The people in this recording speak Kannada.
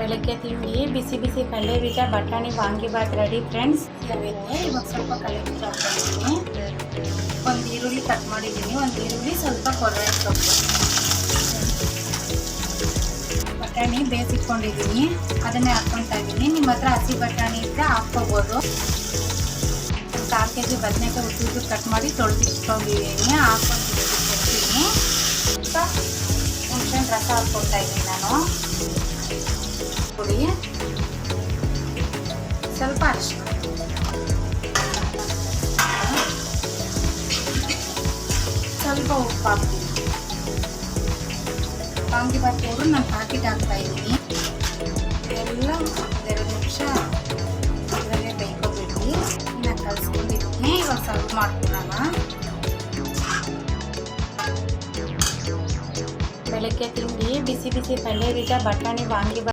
ಬೆಳಗ್ಗೆ ತಿಂಡಿ ಬಿಸಿ ಬಿಸಿ ಕಡಲೆ ಬೀಜ ಬಟಾಣಿ ವಾಂಗಿಬಾತ್ ರೆಡಿ ಫ್ರೆಂಡ್ಸ್. ಇವಾಗ ಸ್ವಲ್ಪ ಕಡಲೆ ಬೀಜ ಹಾಕೊಂಡಿದ್ದೀನಿ, ಒಂದು ಈರುಳ್ಳಿ ಕಟ್ ಮಾಡಿದ್ದೀನಿ, ಒಂದು ಈರುಳ್ಳಿ ಸ್ವಲ್ಪ ಕೊತ್ತಂಬರಿ ಸೊಪ್ಪು, ಬಟಾಣಿ ಬೇಯಿಸಿಟ್ಕೊಂಡಿದ್ದೀನಿ ಅದನ್ನೇ ಹಾಕ್ಕೊತಾ ಇದ್ದೀನಿ. ನಿಮ್ಮ ಹತ್ರ ಹಸಿ ಬಟಾಣಿ ಇದ್ದರೆ ಹಾಕ್ಕೋಬೋದು. ಒಂದು 6 kg ಬದನೆಕಾಯಿ ಉದ್ದುದ್ದು ಕಟ್ ಮಾಡಿ ತೊಳೆದಿಟ್ಕೊಂಡಿದ್ದೀನಿ, ಹಾಕ್ಕೊಂಡಿದ್ದೀನಿ. ಸ್ವಲ್ಪ ಹುಣಸೆಹಣ್ಣು ರಸ ಹಾಕ್ಕೊತಾ ಇದ್ದೀನಿ ನಾನು. ಪುಡಿ, ಸ್ವಲ್ಪ ಅರಿಶಿನ, ಸ್ವಲ್ಪ ಉಪ್ಪು ಹಾಕ್ತೀನಿ. ವಾಂಗಿಬಾತ್ ಪೌಡ್ರು ನಾನು ಪ್ಯಾಕೆಟ್ ಹಾಕ್ತಾ ಇದ್ದೀನಿ. ಎಲ್ಲ 2 ನಿಮಿಷ ಅದರಲ್ಲೇ ಬೇಯ್ಕೋಬೇಕು. ನಾನು ಕಲಿಸ್ಕೊಂಡಿದ್ದೀನಿ, ಇವಾಗ ಸರ್ವ್ ಮಾಡ್ಕೊಳ್ಳೋಣ. ಬೆಳಗ್ಗೆ ತಿಂಡಿ ಬಿಸಿ ಬಿಸಿ ಕಡಲೆ ಬೀಜ ಬಟಾಣಿ ವಾಂಗಿಬಾತ್